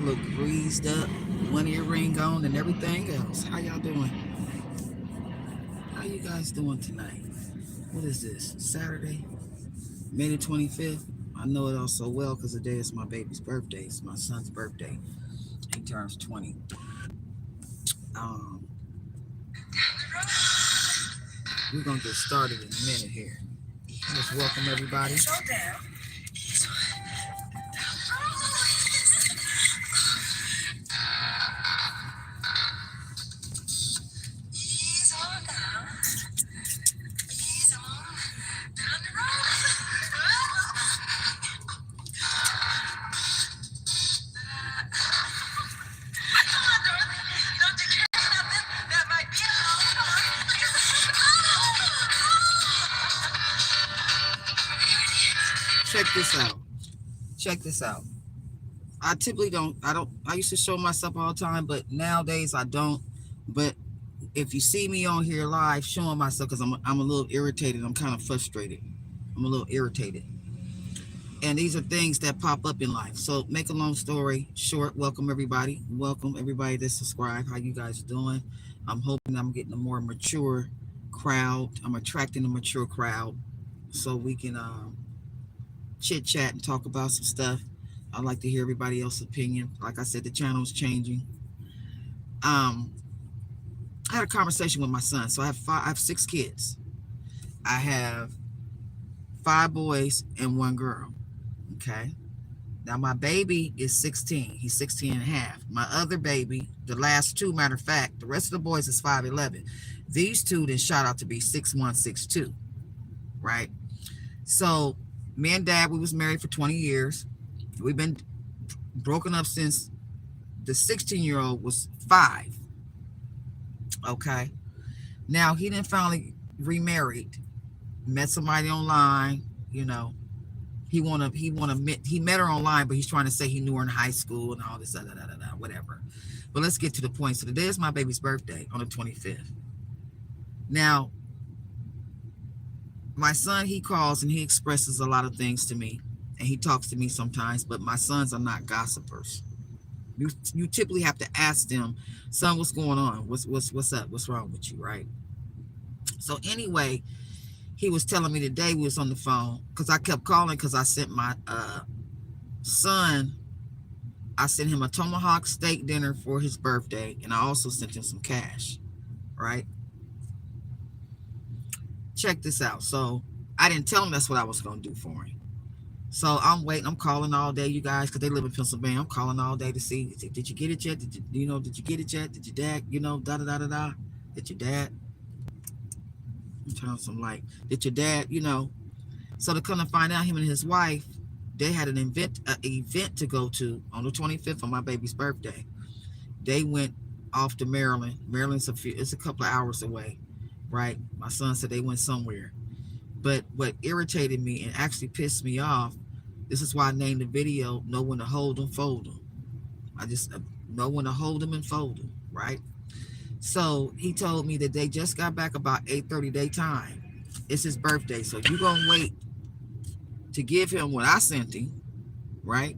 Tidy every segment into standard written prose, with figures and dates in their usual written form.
look greased up, one earring on, and everything else. How y'all doing? How you guys doing tonight? What is this? Saturday, May the 25th. I know it all so well because today is my baby's birthday. It's my son's birthday. He turns 20. Um, we're gonna get started in a minute here. Let's welcome everybody. Check this out. Check this out. I typically don't. I used to show myself all the time, but nowadays I don't. But if you see me on here live showing myself, because I'm a little irritated. I'm kind of frustrated. I'm a little irritated. And these are things that pop up in life. So make a long story short. Welcome everybody. Welcome everybody that subscribe. How you guys doing? I'm hoping I'm getting a more mature crowd. I'm attracting a mature crowd so we can chit chat and talk about some stuff. I'd like to hear everybody else's opinion. Like I said, the channel is changing. I had a conversation with my son. So I have 6 kids. I have 5 boys and 1 girl. Okay. Now my baby is 16. He's 16 and a half. My other baby, the last 2, matter of fact, the rest of the boys is 5'11". These 2 then shot out to be 6'1", 6'2", right? So me and dad, we was married for 20 years. We've been broken up since the 16-year-old was 5. Okay. Now he then finally remarried, met somebody online, you know. He met her online, but he's trying to say he knew her in high school and all this, whatever. But let's get to the point. So today is my baby's birthday on the 25th. Now, my son, he calls and he expresses a lot of things to me, and he talks to me sometimes, but my sons are not gossipers. You typically have to ask them, son, what's going on? What's up? What's wrong with you, right? So anyway, he was telling me today, we was on the phone, because I kept calling because I sent my son, I sent him a tomahawk steak dinner for his birthday, and I also sent him some cash, right? Check this out. So I didn't tell him that's what I was going to do for him. So I'm waiting. I'm calling all day, you guys, because they live in Pennsylvania. I'm calling all day to see, did you get it yet? Did you get it yet? Did your dad, da-da-da-da-da? Did your dad? Turn on some light. Did your dad, So to come to find out, him and his wife, they had an event to go to on the 25th of my baby's birthday. They went off to Maryland. Maryland's it's a couple of hours away, right? My son said they went somewhere. But what irritated me and actually pissed me off, this is why I named the video, Know When to Hold Them, Fold Them. I just know when to hold them and fold them, right? So he told me that they just got back about 8:30 their time. It's his birthday, so you're going to wait to give him what I sent him, right?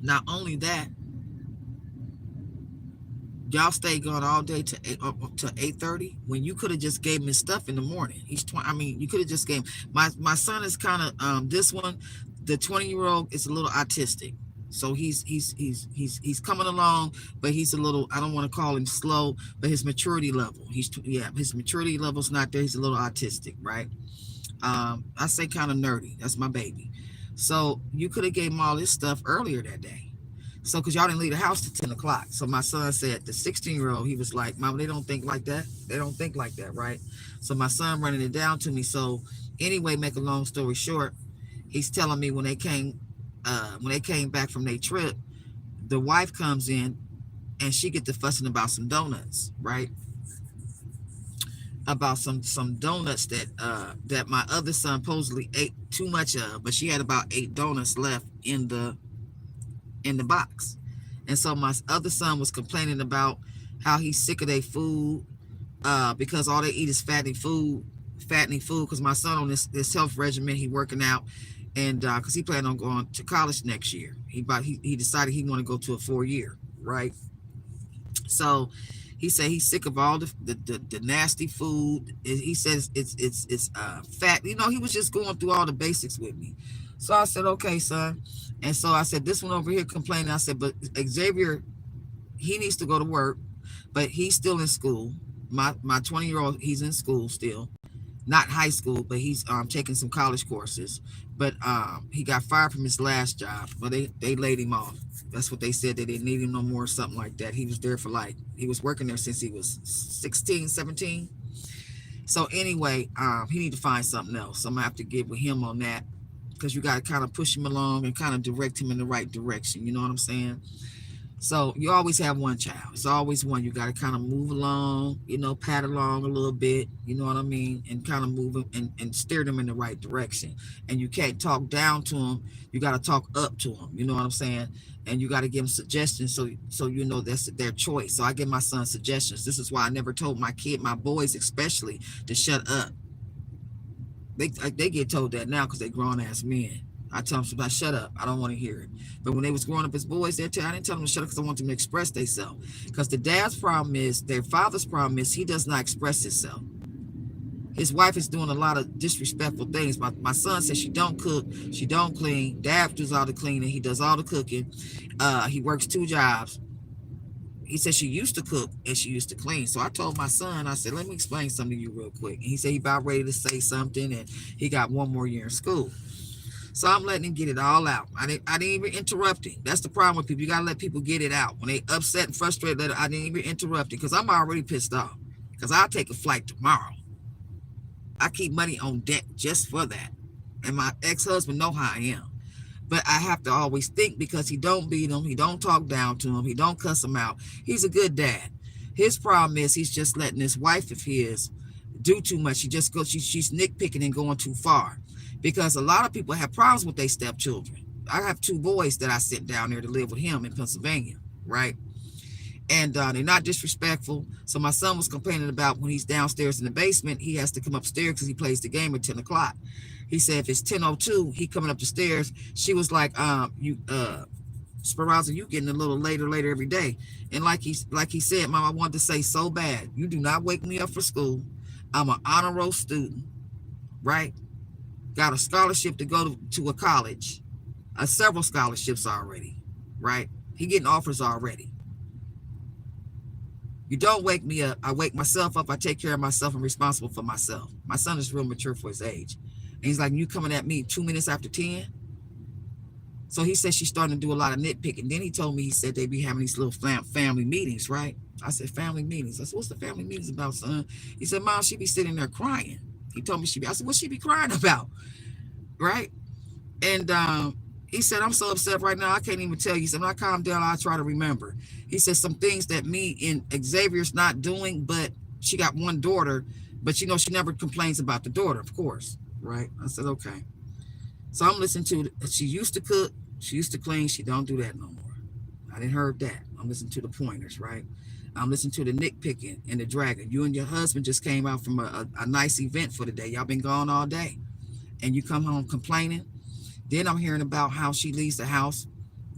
Not only that, y'all stay gone all day to 8:30 when you could have just gave him his stuff in the morning. He's 20. I mean, you could have just gave him. My son is kind of this one. The 20-year-old is a little autistic, so he's coming along, but he's a little. I don't want to call him slow, but his maturity level. His maturity level's not there. He's a little autistic, right? I say kind of nerdy. That's my baby. So you could have gave him all his stuff earlier that day. So, because y'all didn't leave the house till 10 o'clock. So my son said, the 16-year-old, he was like, Mama, they don't think like that. They don't think like that, right? So my son running it down to me. So anyway, make a long story short, he's telling me when they came back from their trip, the wife comes in and she get to fussing about some donuts, right? About some donuts that my other son supposedly ate too much of, but she had about 8 donuts left in the box. And so my other son was complaining about how he's sick of their food because all they eat is fattening food because my son on this health regimen, he working out, and because he planned on going to college next year. He decided he want to go to a 4 year, right? So he said he's sick of all the nasty food. He says it's fat. You know, he was just going through all the basics with me. So I said, okay, son. And so I said, this one over here complaining. I said, but Xavier, he needs to go to work, but he's still in school. My 20-year-old, he's in school still, not high school, but he's taking some college courses. But he got fired from his last job, but they laid him off. That's what they said. They didn't need him no more, or something like that. He was there for like, he was working there since he was 16, 17. So anyway, he need to find something else. So I'm gonna have to get with him on that, because you got to kind of push him along and kind of direct him in the right direction. You know what I'm saying? So you always have one child. It's always one. You got to kind of move along, you know, pat along a little bit, you know what I mean? And kind of move them and steer them in the right direction. And you can't talk down to them. You got to talk up to them. You know what I'm saying? And you got to give them suggestions, so you know that's their choice. So I give my son suggestions. This is why I never told my boys especially, to shut up. They get told that now because they grown ass men. I tell them sometimes, shut up. I don't want to hear it. But when they was growing up as boys, I didn't tell them to shut up because I want them to express themselves. Because the dad's problem is, their father's problem is, he does not express himself. His wife is doing a lot of disrespectful things. My son says she don't cook, she don't clean. Dad does all the cleaning, he does all the cooking. He works 2 jobs. He said she used to cook and she used to clean. So I told my son, I said, let me explain something to you real quick. And he said he about ready to say something, and he got 1 more year in school. So I'm letting him get it all out. I didn't even interrupt him. That's the problem with people. You got to let people get it out. When they upset and frustrated, I didn't even interrupt him, because I'm already pissed off. Because I'll take a flight tomorrow. I keep money on deck just for that. And my ex-husband know how I am. But I have to always think, because he don't beat him. He don't talk down to him. He don't cuss him out. He's a good dad. His problem is, he's just letting this wife of his do too much. She's nitpicking and going too far. Because a lot of people have problems with their stepchildren. I have 2 boys that I sent down there to live with him in Pennsylvania, right? And they're not disrespectful. So my son was complaining about, when he's downstairs in the basement, he has to come upstairs because he plays the game at 10 o'clock. He said if it's 10:02, he coming up the stairs. She was like, Speranza, you getting a little later every day. And like he said, Mom, I wanted to say so bad, you do not wake me up for school. I'm an honor roll student, right? Got a scholarship to go to a college, several scholarships already, right? He getting offers already. You don't wake me up. I wake myself up. I take care of myself. I'm responsible for myself. My son is real mature for his age. And he's like, you coming at me 2 minutes after 10? So he said she's starting to do a lot of nitpicking. Then he told me, he said they be having these little family meetings, right? I said, family meetings. I said, what's the family meetings about, son? He said, Mom, she be sitting there crying. He told me I said, what she be crying about? Right? And he said, I'm so upset right now, I can't even tell you. He said, when I calm down, I'll try to remember. He said some things that me and Xavier's not doing, but she got 1 daughter, but you know, she never complains about the daughter, of course. Right? I said, okay. So I'm listening to, she used to cook, she used to clean, she don't do that no more. I didn't heard that. I'm listening to the pointers, right? I'm listening to the nitpicking and the dragging. You and your husband just came out from a nice event for the day. Y'all been gone all day. And you come home complaining. Then I'm hearing about how she leaves the house.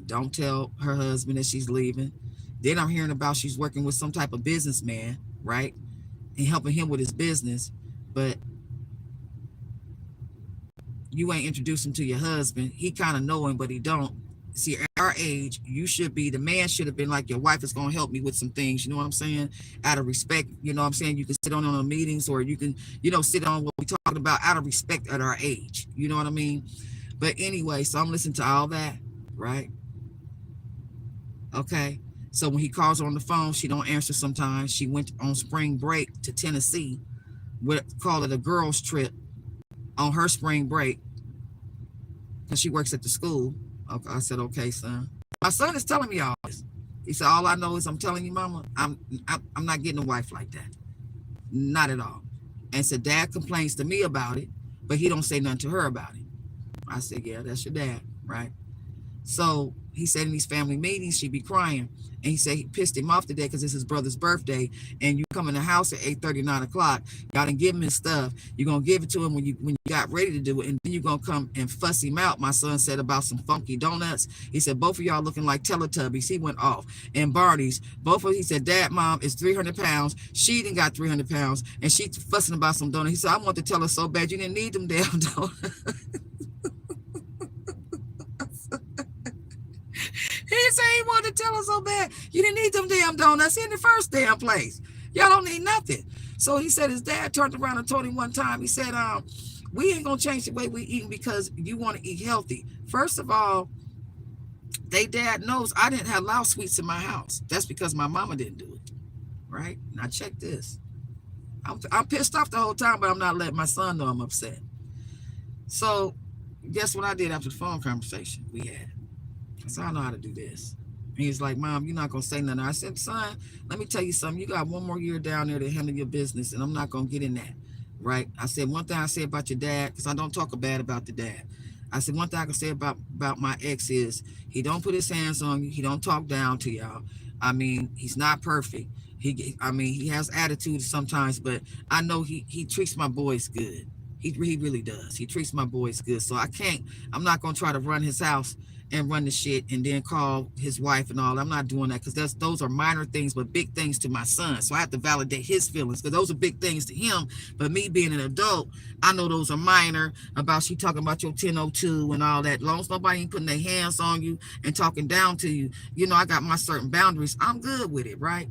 Don't tell her husband that she's leaving. Then I'm hearing about she's working with some type of businessman, right? And helping him with his business. But you ain't introduced him to your husband. He kind of know him, but he don't. See, at our age, the man should have been like, your wife is going to help me with some things. You know what I'm saying? Out of respect, you know what I'm saying? You can sit on the meetings, or you can, sit on what we're talking about out of respect at our age. You know what I mean? But anyway, so I'm listening to all that, right? Okay. So when he calls her on the phone, she don't answer sometimes. She went on spring break to Tennessee, call it a girls trip on her spring break, because she works at the school. Okay, I said, okay, son. My son is telling me all this. He said, all I know is I'm telling you, Mama, I'm not getting a wife like that. Not at all. And so Dad complains to me about it, but he don't say nothing to her about it. I said, yeah, that's your dad, right? So he said in these family meetings, she'd be crying. And he said he pissed him off today because it's his brother's birthday. And you come in the house at 8:30, 9 o'clock. Y'all didn't give him his stuff. You're going to give it to him when you got ready to do it. And then you're going to come and fuss him out, my son said, about some funky donuts. He said, both of y'all looking like Teletubbies. He went off. And Barney's, both of, he said, Dad, Mom is 300 pounds. She didn't got 300 pounds. And she fussing about some donuts. He said, I want to tell her so bad. You didn't need them damn donuts. He said he wanted to tell us so bad. You didn't need them damn donuts in the first damn place. Y'all don't need nothing. So he said his dad turned around and told him one time, he said, we ain't going to change the way we eat because you want to eat healthy. First of all, they dad knows I didn't allow sweets in my house. That's because my mama didn't do it. Right? Now check this. I'm pissed off the whole time, but I'm not letting my son know I'm upset. So guess what I did after the phone conversation we had? So I know how to do this. And he's like, Mom, you're not going to say nothing. I said, son, let me tell you something. You got one more year down there to handle your business, and I'm not going to get in that. Right? I said, one thing I say about your dad, because I don't talk bad about the dad. I said, one thing I can say about my ex is he don't put his hands on you. He don't talk down to y'all. I mean, he's not perfect. He has attitudes sometimes, but I know he treats my boys good. He really does. He treats my boys good. So I'm not going to try to run his house and run the shit and then call his wife and all. I'm not doing that because those are minor things, but big things to my son. So I have to validate his feelings because those are big things to him. But me being an adult, I know those are minor about she talking about your 1002 and all that. As long as nobody ain't putting their hands on you and talking down to you, I got my certain boundaries. I'm good with it, right?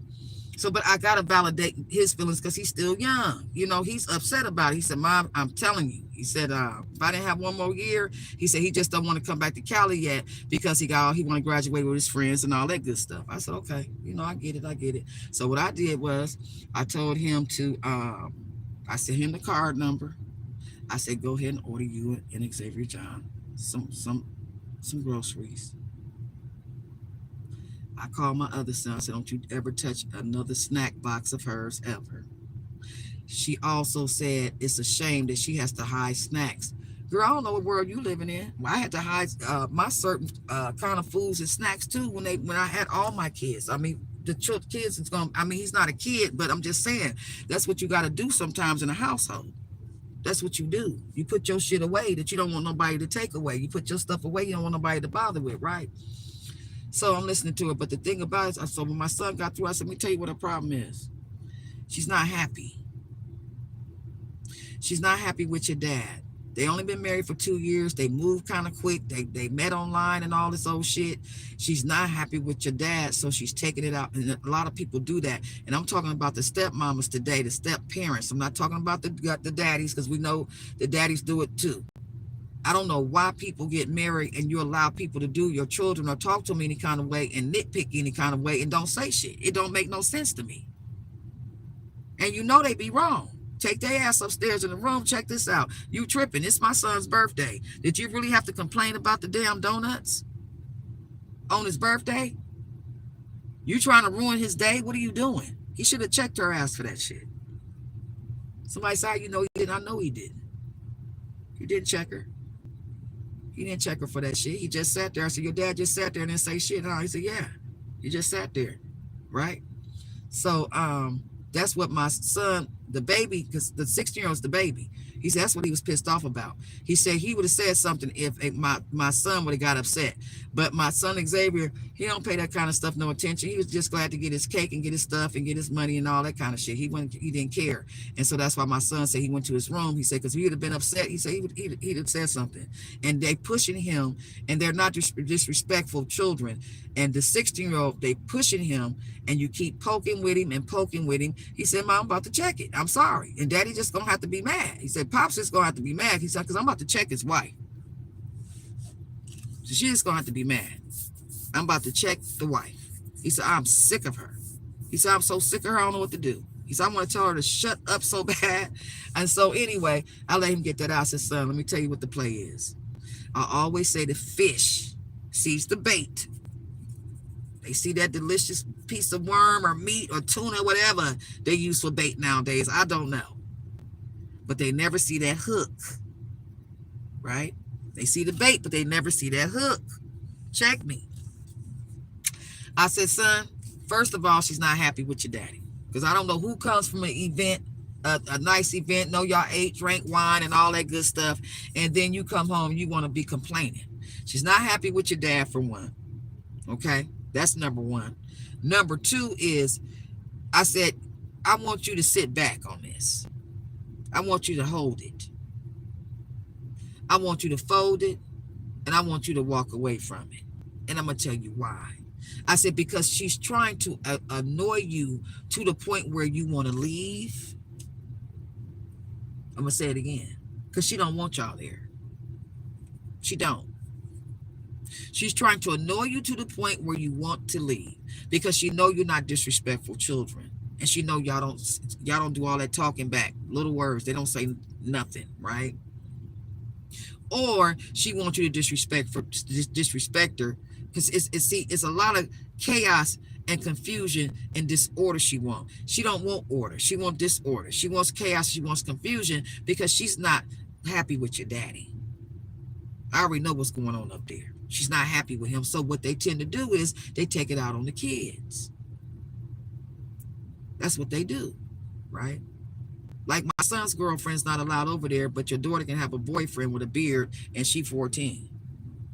So, but I got to validate his feelings because he's still young. He's upset about it. He said, Mom, I'm telling you. He said, if I didn't have one more year, he said he just don't want to come back to Cali yet because he want to graduate with his friends and all that good stuff. I said, okay, I get it. So what I did was I told him to, I sent him the card number. I said, go ahead and order you and Xavier John some groceries. I called my other son. I said, don't you ever touch another snack box of hers ever. She also said it's a shame that she has to hide snacks. Girl, I don't know what world you living in. I had to hide my certain kind of foods and snacks too when I had all my kids. I mean, the kids is going. He's not a kid, but I'm just saying that's what you got to do sometimes in a household. That's what you do. You put your shit away that you don't want nobody to take away. You put your stuff away you don't want nobody to bother with, right? So I'm listening to her. But the thing about it, so when my son got through, I said, let me tell you what her problem is. She's not happy. She's not happy with your dad. They only been married for 2 years. They moved kind of quick. They met online and all this old shit. She's not happy with your dad, so she's taking it out. And a lot of people do that. And I'm talking about the stepmamas today, the step parents. I'm not talking about the daddies because we know the daddies do it too. I don't know why people get married and you allow people to do your children or talk to them any kind of way and nitpick any kind of way and don't say shit. It don't make no sense to me. And they be wrong. Take their ass upstairs in the room. Check this out. You tripping. It's my son's birthday. Did you really have to complain about the damn donuts on his birthday? You trying to ruin his day? What are you doing? He should have checked her ass for that shit. Somebody said, he didn't. I know he didn't. You didn't check her. He didn't check her for that shit. He just sat there. I said, your dad just sat there and didn't say shit. No, he said, yeah. He just sat there. Right? So, that's what my son, the baby, because the 16-year-old's the baby. He said that's what he was pissed off about. He said he would have said something if my son would have got upset. But my son Xavier, he don't pay that kind of stuff no attention. He was just glad to get his cake and get his stuff and get his money and all that kind of shit. He didn't care. And so that's why my son said he went to his room. He said because he would have been upset. He said he'd have said something. And they pushing him, and they're not disrespectful children. And the 16-year-old, they pushing him, and you keep poking with him and poking with him. He said, Mom, I'm about to check it. I'm sorry. And Daddy just going to have to be mad. He said, Pop's just going to have to be mad. He said, because I'm about to check his wife. So she's just going to have to be mad. I'm about to check the wife. He said, I'm sick of her. He said, I'm so sick of her, I don't know what to do. He said, I want to tell her to shut up so bad. And so anyway, I let him get that out. I said, son, let me tell you what the play is. I always say the fish sees the bait. They see that delicious piece of worm or meat or tuna, whatever they use for bait nowadays. I don't know. But they never see that hook, right? They see the bait, but they never see that hook. Check me. I said, son, first of all, she's not happy with your daddy. Because I don't know who comes from an event, a nice event, know y'all ate, drank wine and all that good stuff. And then you come home, you want to be complaining. She's not happy with your dad, for one. Okay? That's number one. Number two is, I said, I want you to sit back on this. I want you to hold it. I want you to fold it. And I want you to walk away from it. And I'm going to tell you why. I said, because she's trying to annoy you to the point where you want to leave. I'm going to say it again. Because she don't want y'all there. She don't. She's trying to annoy you to the point where you want to leave. Because she know you're not disrespectful children. And she know y'all don't do all that talking back. Little words. They don't say nothing, right? Or she wants you to disrespect her. Because it's a lot of chaos and confusion and disorder she wants. She don't want order. She wants disorder. She wants chaos. She wants confusion because she's not happy with your daddy. I already know what's going on up there. She's not happy with him. So what they tend to do is they take it out on the kids. That's what they do, right? Like my son's girlfriend's not allowed over there, but your daughter can have a boyfriend with a beard and she's 14.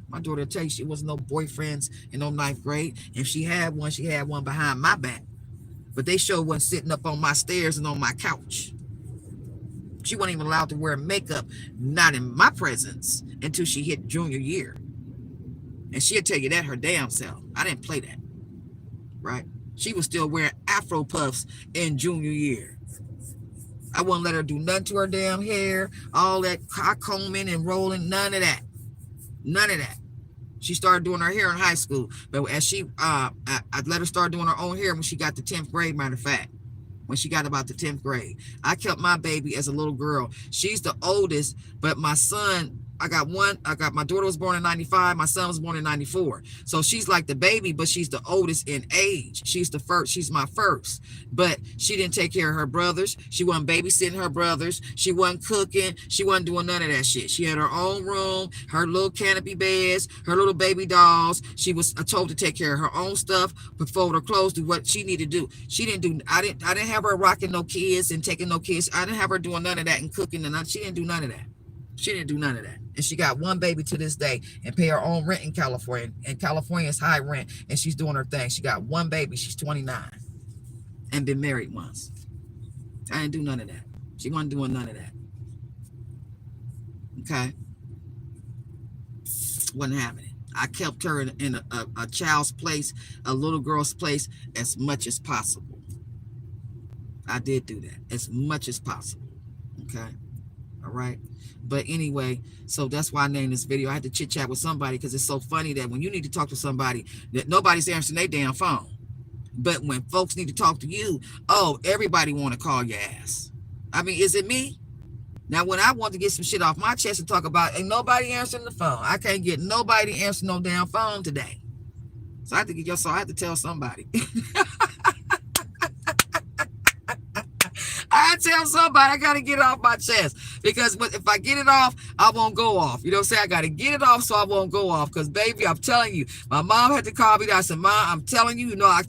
My daughter tell you she wasn't no boyfriends in no 9th grade. If she had one behind my back. But they sure wasn't sitting up on my stairs and on my couch. She wasn't even allowed to wear makeup, not in my presence, until she hit junior year. And she'll tell you that her damn self. I didn't play that, right? She was still wearing Afro puffs in junior year. I wouldn't let her do nothing to her damn hair, all that combing and rolling, none of that. None of that. She started doing her hair in high school. But as I let her start doing her own hair when she got to 10th grade, matter of fact. When she got about the 10th grade. I kept my baby as a little girl. She's the oldest, but my son, my daughter was born in 95. My son was born in 94. So she's like the baby, but she's the oldest in age. She's the first. She's my first. But she didn't take care of her brothers. She wasn't babysitting her brothers. She wasn't cooking. She wasn't doing none of that shit. She had her own room, her little canopy beds, her little baby dolls. She was told to take care of her own stuff, but fold her clothes, do what she needed to do. She didn't do. I didn't have her rocking no kids and taking no kids. I didn't have her doing none of that and cooking and she didn't do none of that. She didn't do none of that. And she got one baby to this day and pay her own rent in California. And California is high rent. And she's doing her thing. She got one baby. She's 29. And been married once. I didn't do none of that. She wasn't doing none of that. Okay? Wasn't having it. I kept her in a child's place, a little girl's place, as much as possible. I did do that. As much as possible. Okay? All right. But anyway, so that's why I named this video. I had to chit chat with somebody because it's so funny that when you need to talk to somebody, that nobody's answering their damn phone. But when folks need to talk to you, oh, everybody want to call your ass. I mean, is it me? Now, when I want to get some shit off my chest and talk about, ain't nobody answering the phone. I can't get nobody answering no damn phone today. So I have to tell somebody. I tell somebody I got to get it off my chest because if I get it off, I won't go off. You know what I'm saying? I got to get it off so I won't go off because, baby, I'm telling you, my mom had to call me. I said, Mom, I'm telling you, I'll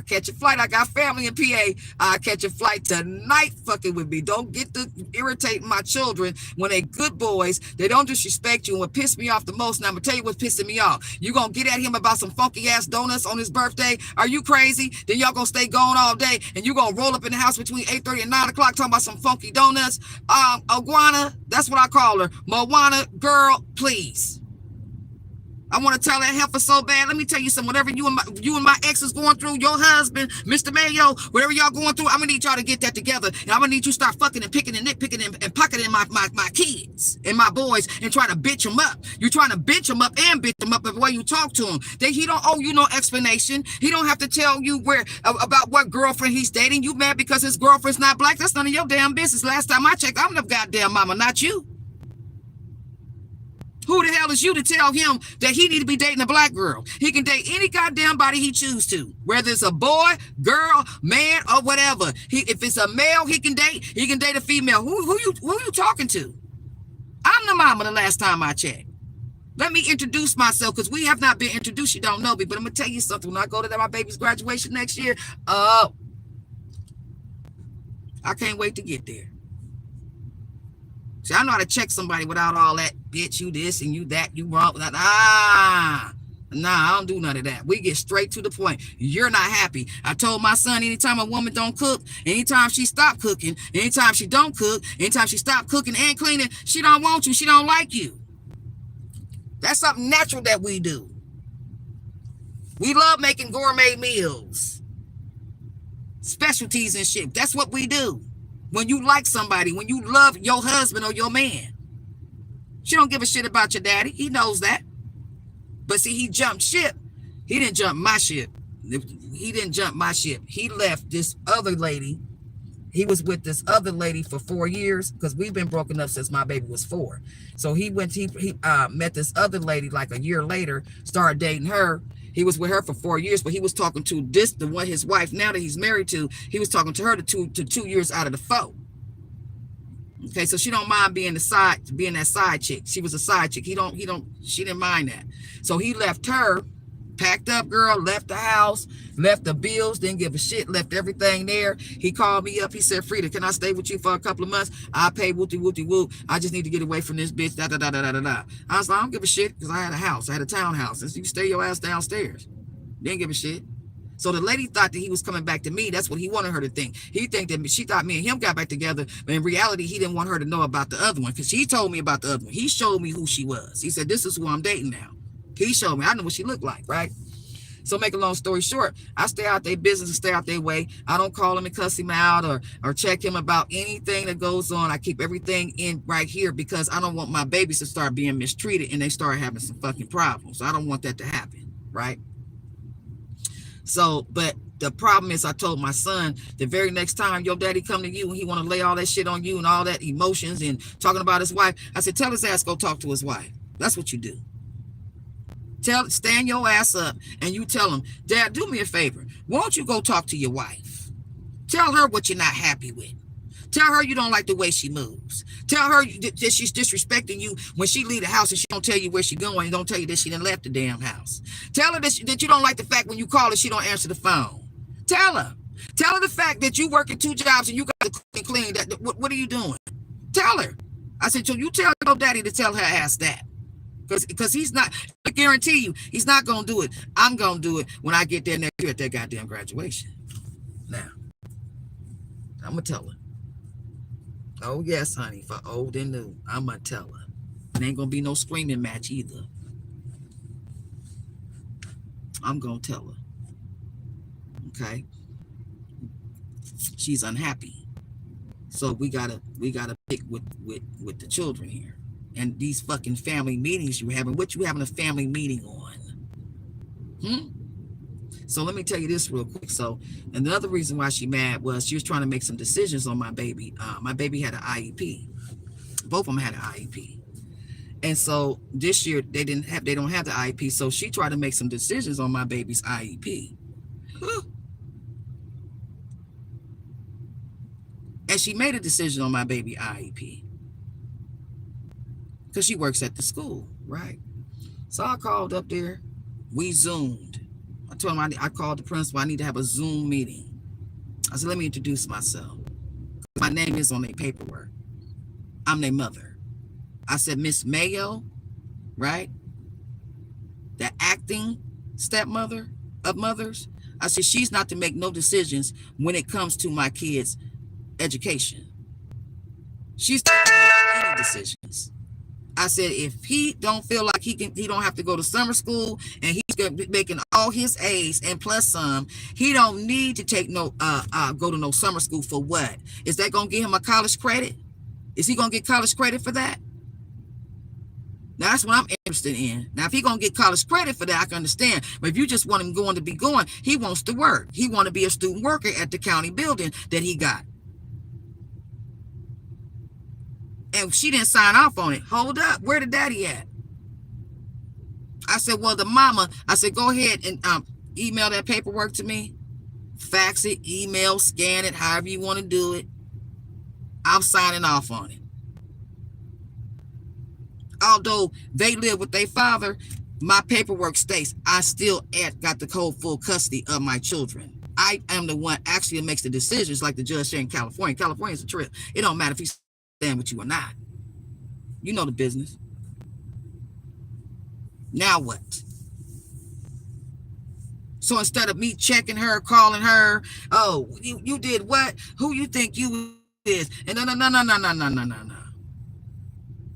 catch a flight. I got family in PA. I'll catch a flight tonight fucking with me. Don't get to irritating my children when they good boys. They don't disrespect you. And what pissed me off the most, and I'm going to tell you what's pissing me off. You going to get at him about some funky-ass donuts on his birthday? Are you crazy? Then y'all going to stay gone all day and you going to roll up in the house between 8:30 and 9 o'clock talking about some funky donuts. Iguana, that's what I call her. Moana, girl, please. I want to tell that heifer so bad. Let me tell you something. Whatever you and my ex is going through, your husband, Mr. Mayo, whatever y'all going through, I'm going to need y'all to get that together. And I'm going to need you to start fucking and picking and nitpicking and pocketing my kids and my boys and trying to bitch them up. You're trying to bitch them up and bitch them up the way you talk to him. He don't owe you no explanation. He don't have to tell you about what girlfriend he's dating. You mad because his girlfriend's not black? That's none of your damn business. Last time I checked, I'm the goddamn mama, not you. Who the hell is you to tell him that he need to be dating a black girl? He can date any goddamn body he choose to, whether it's a boy, girl, man, or whatever. If it's a male, he can date a female. Who you talking to? I'm the mama the last time I checked. Let me introduce myself, because we have not been introduced. You don't know me, but I'm gonna tell you something. When I go to my baby's graduation next year, I can't wait to get there. See, I know how to check somebody without all that, bitch, you this and you that, you wrong. Nah, I don't do none of that. We get straight to the point. You're not happy. I told my son, anytime a woman don't cook, anytime she stop cooking, anytime she don't cook, anytime she stop cooking and cleaning, she don't want you, she don't like you. That's something natural that we do. We love making gourmet meals, specialties and shit. That's what we do. When you like somebody, when you love your husband or your man, she don't give a shit about your daddy. He knows that. But see, he jumped ship. He didn't jump my ship. He didn't jump my ship. He left this other lady. He was with this other lady for 4 years, because we've been broken up since my baby was 4. So he met this other lady like a year later, started dating her. He was with her for 4 years, but he was talking to the one, his wife now that he's married to. He was talking to her to 2 years out of the 4. Okay, so she don't mind being that side chick. She was a side chick. She didn't mind that. So he left her, packed up, girl, left the house, left the bills, didn't give a shit, left everything there. He called me up. He said, Frida, can I stay with you for a couple of months? I pay whoop-de-whoop-de-whoop. I just need to get away from this bitch, da-da-da-da-da-da. I was like, I don't give a shit, because I had a house. I had a townhouse. And so you stay your ass downstairs. Didn't give a shit. So the lady thought that he was coming back to me. That's what he wanted her to think. He think that she thought me and him got back together, but in reality, he didn't want her to know about the other one, because he told me about the other one. He showed me who she was. He said, this is who I'm dating now. He showed me. I know what she looked like, right? So make a long story short, I stay out their business and stay out their way. I don't call him and cuss him out or check him about anything that goes on. I keep everything in right here, because I don't want my babies to start being mistreated and they start having some fucking problems. I don't want that to happen, right? So, but the problem is, I told my son, the very next time your daddy come to you and he want to lay all that shit on you and all that emotions and talking about his wife, I said, tell his ass go talk to his wife. That's what you do. Stand your ass up and you tell him, Dad, do me a favor. Won't you go talk to your wife? Tell her what you're not happy with. Tell her you don't like the way she moves. Tell her that she's disrespecting you when she leave the house and she don't tell you where she going and don't tell you that she done left the damn house. Tell her that you don't like the fact when you call her, she don't answer the phone. Tell her. Tell her the fact that you working 2 jobs and you got to cook and clean. What are you doing? Tell her. I said, so you tell your daddy to tell her ass that. Because he's not, I guarantee you, he's not going to do it. I'm going to do it when I get there next year at that goddamn graduation. Now, I'm going to tell her. Oh, yes, honey, for old and new, I'm going to tell her. It ain't going to be no screaming match either. I'm going to tell her. Okay? She's unhappy. So we gotta pick with the children here. And these fucking family meetings you having, what you having a family meeting on? So let me tell you this real quick. So another reason why she mad was she was trying to make some decisions on my baby. My baby had an IEP. Both of them had an IEP. And so this year they don't have the IEP. So she tried to make some decisions on my baby's IEP. And she made a decision on my baby IEP. Because she works at the school, right? So I called up there. We Zoomed. I told him I called the principal. I need to have a Zoom meeting. I said, let me introduce myself. My name is on their paperwork. I'm their mother. I said, Miss Mayo, right? The acting stepmother of mothers. I said, she's not to make no decisions when it comes to my kids' education. She's not to make any decisions. I said, if he don't feel like he don't have to go to summer school and he's gonna be making all his A's and plus some, he don't need to take go to no summer school for what? Is that gonna give him a college credit? Is he gonna get college credit for that? Now, that's what I'm interested in. Now, if he gonna get college credit for that, I can understand. But if you just want him going to be going, he wants to work. He want to be a student worker at the county building that he got. And she didn't sign off on it. Hold up. Where the daddy at? I said, well, the mama, I said, go ahead and email that paperwork to me. Fax it, email, scan it, however you want to do it. I'm signing off on it. although they live with their father, my paperwork states I still got the full custody of my children. I am the one actually that makes the decisions, like the judge said in California. California is a trip. It don't matter if he's staying with you or not. You know the business. Now what? So instead of me checking her, calling her, oh, you did what? Who you think you is? And no.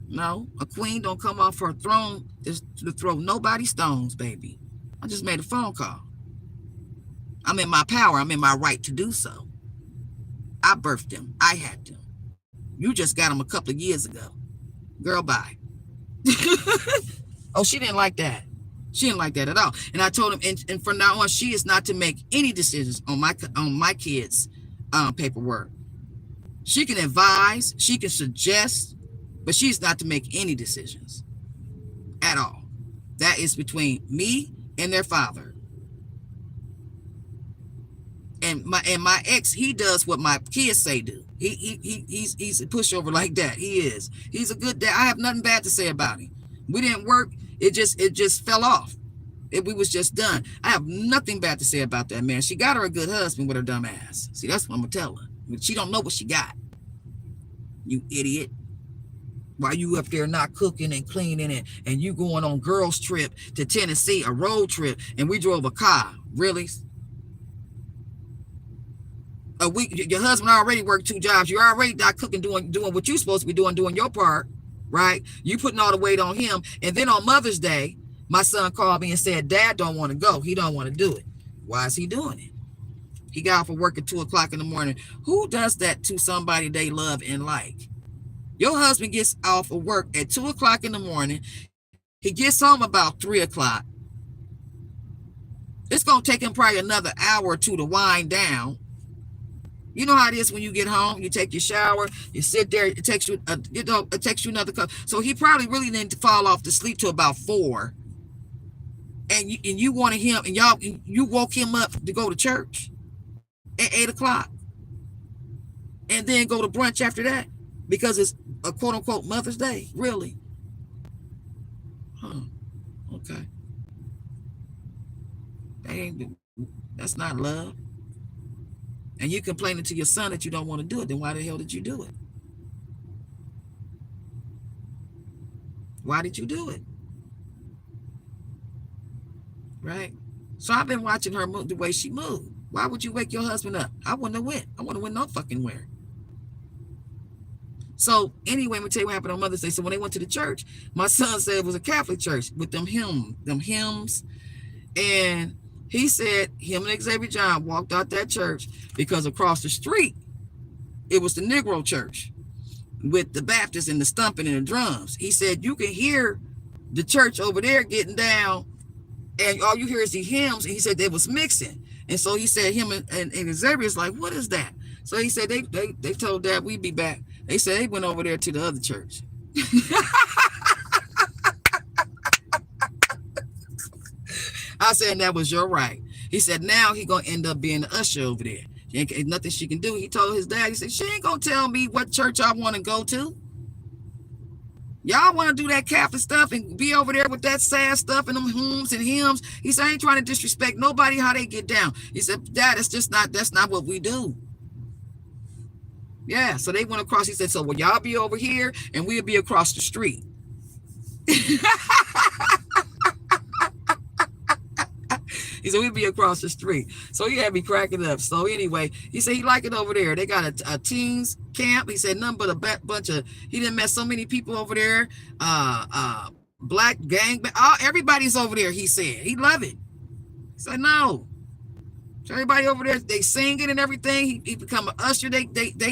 No, a queen don't come off her throne just to throw nobody stones, baby. I just made a phone call. I'm in my power. I'm in my right to do so. I birthed them. I had them. You just got them a couple of years ago. Girl, bye. Oh, she didn't like that. She didn't like that at all. And I told him, and from now on, she is not to make any decisions on my kids' paperwork. She can advise, she can suggest, but she's not to make any decisions at all. That is between me and their father. And my ex, he does what my kids say do. He's a pushover like that. He is. He's a good dad. I have nothing bad to say about him. We didn't work. It just fell off. We was just done. I have nothing bad to say about that man. She got her a good husband with her dumb ass. See, that's what I'm gonna tell her. She don't know what she got. You idiot. While you up there not cooking and cleaning and you going on girls trip to Tennessee, a road trip, and we drove a car. Really? A week, your husband already worked 2 jobs. You're already not cooking, doing what you're supposed to be doing your part, right? You putting all the weight on him. And then on Mother's Day, my son called me and said, Dad don't want to go. He don't want to do it. Why is he doing it? He got off of work at 2 o'clock in the morning. Who does that to somebody they love and like? Your husband gets off of work at 2 o'clock in the morning. He gets home about 3 o'clock. It's going to take him probably another hour or two to wind down. You know how it is when you get home, you take your shower, you sit there, it takes you another cup. So he probably really didn't fall off to sleep till about 4. And you wanted him, and you woke him up to go to church at 8 o'clock. And then go to brunch after that because it's a quote unquote Mother's Day. Really? Huh. Okay. That's not love. And you complaining to your son that you don't want to do it, then why the hell did you do it? Why did you do it? Right? So I've been watching her move the way she moved. Why would you wake your husband up? I wouldn't have went. I wouldn't have went no fucking where. So anyway, let me tell you what happened on Mother's Day. So when they went to the church, my son said it was a Catholic church with them hymns. And he said him and Xavier John walked out that church because across the street, it was the Negro church with the Baptists and the stumping and the drums. He said you can hear the church over there getting down and all you hear is the hymns. And he said they was mixing. And so he said him and Xavier's like, what is that? So he said they told Dad we'd be back. They said they went over there to the other church. I said that was your right. He said now he gonna end up being the usher over there. Ain't nothing she can do. He told his dad, he said, she ain't gonna tell me what church I want to go to. Y'all want to do that Catholic stuff and be over there with that sad stuff and them hymns and hymns. He said, I ain't trying to disrespect nobody how they get down. He said, Dad, that's not what we do. Yeah, so they went across. He said, so will y'all be over here and we'll be across the street. He said, we'd be across the street. So he had me cracking up. So anyway, he said he liked it over there. They got a teens camp. He said nothing but a bunch of, he done met so many people over there. Black gang, everybody's over there, he said. He loved it. He said, no. So everybody over there, they singing and everything. He become an usher. They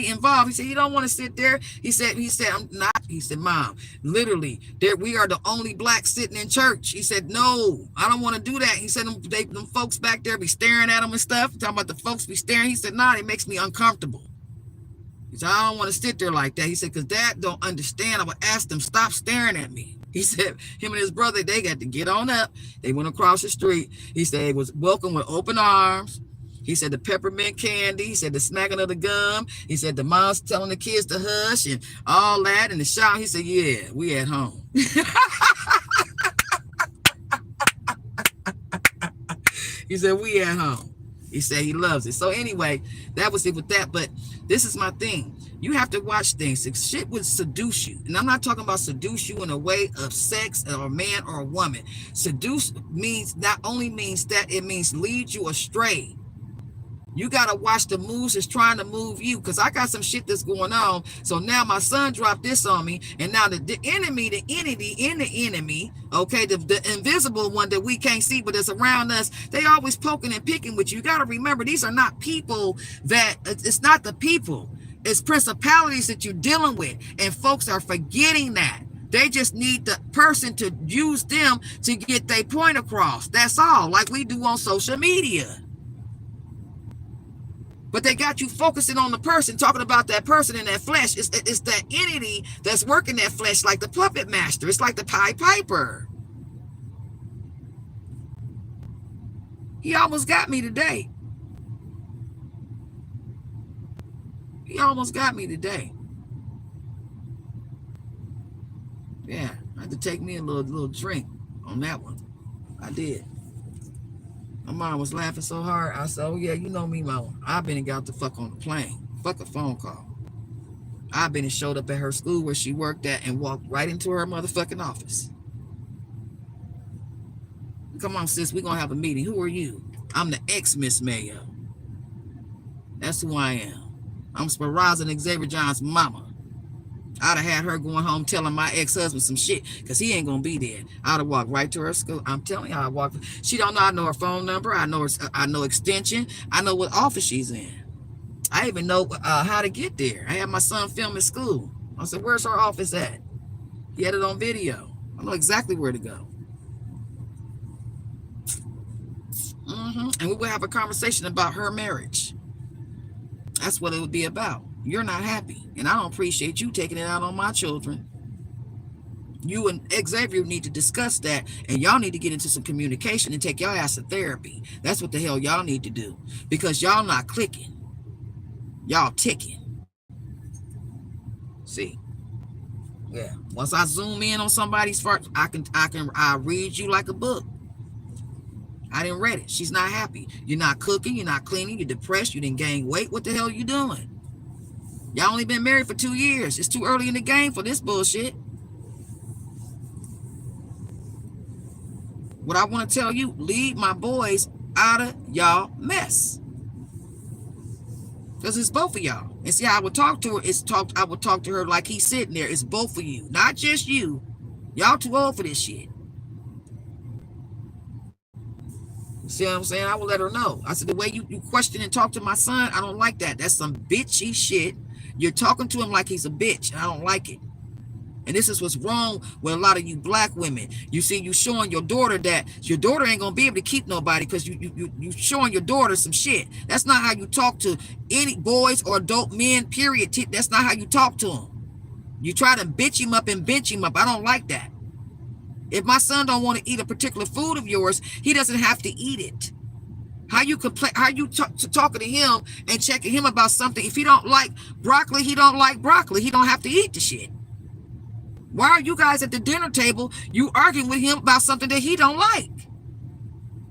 involved. He said, you don't want to sit there. He said, I'm not. He said, Mom, literally, we are the only black sitting in church. He said, no, I don't want to do that. He said, them folks back there be staring at him and stuff. Talking about the folks be staring. He said, nah, it makes me uncomfortable. He said, I don't want to sit there like that. He said, because Dad don't understand. I would ask them, stop staring at me. He said, him and his brother, they got to get on up. They went across the street. He said, it was welcome with open arms. He said the peppermint candy. He said the smacking of the gum. He said the mom's telling the kids to hush and all that. And the shout. He said, yeah, we at home. He said, we at home. He said he loves it. So anyway, that was it with that. But this is my thing. You have to watch things. If shit would seduce you. And I'm not talking about seduce you in a way of sex or a man or a woman. Seduce means not only means that, it means lead you astray. You got to watch the moves that's trying to move you, because I got some shit that's going on. So now my son dropped this on me, and now the enemy, the entity in the enemy, okay, the invisible one that we can't see but that's around us, they always poking and picking with you. You got to remember, these are not people that, it's not the people. It's principalities that you're dealing with, and folks are forgetting that. They just need the person to use them to get their point across. That's all, like we do on social media. But they got you focusing on the person, talking about that person in that flesh. It's that entity that's working that flesh, like the puppet master. It's like the Pied Piper. He almost got me today. He almost got me today. Yeah, I had to take me a little drink on that one. I did. My mom was laughing so hard. I said, oh, yeah, you know me, mama. I've been and got the fuck on the plane. Fuck a phone call. I've been and showed up at her school where she worked at and walked right into her motherfucking office. Come on, sis, we're going to have a meeting. Who are you? I'm the ex-Miss Mayo. That's who I am. I'm Sparaza and Xavier John's mama. I'd have had her going home telling my ex-husband some shit, because he ain't gonna be there. I'd have walked right to her school. I'm telling you, I walked. She don't know. I know her phone number. I know extension. I know what office she's in. I even know how to get there. I had my son film at school. I said, where's her office at? He had it on video. I know exactly where to go. And we would have a conversation about her marriage. That's what it would be about. You're not happy, and I don't appreciate you taking it out on my children. You and Xavier need to discuss that, and y'all need to get into some communication and take y'all ass to therapy. That's what the hell y'all need to do, because y'all not clicking. Y'all ticking. See? Yeah. Once I zoom in on somebody's part, I read you like a book. I didn't read it. She's not happy. You're not cooking. You're not cleaning. You're depressed. You didn't gain weight. What the hell are you doing? Y'all only been married for 2 years. It's too early in the game for this bullshit. What I want to tell you, leave my boys out of y'all mess. Because it's both of y'all. And see how I would talk to her? I would talk to her like he's sitting there. It's both of you, not just you. Y'all too old for this shit. See what I'm saying? I will let her know. I said, the way you question and talk to my son, I don't like that. That's some bitchy shit. You're talking to him like he's a bitch, and I don't like it. And this is what's wrong with a lot of you black women. You see, you showing your daughter that your daughter ain't gonna be able to keep nobody, because you showing your daughter some shit. That's not how you talk to any boys or adult men, period. That's not how you talk to them. You try to bitch him up and bench him up. I don't like that. If my son don't want to eat a particular food of yours, he doesn't have to eat it. How you complain? How you talking to him and checking him about something? If he don't like broccoli, he don't like broccoli. He don't have to eat the shit. Why are you guys at the dinner table, you arguing with him about something that he don't like?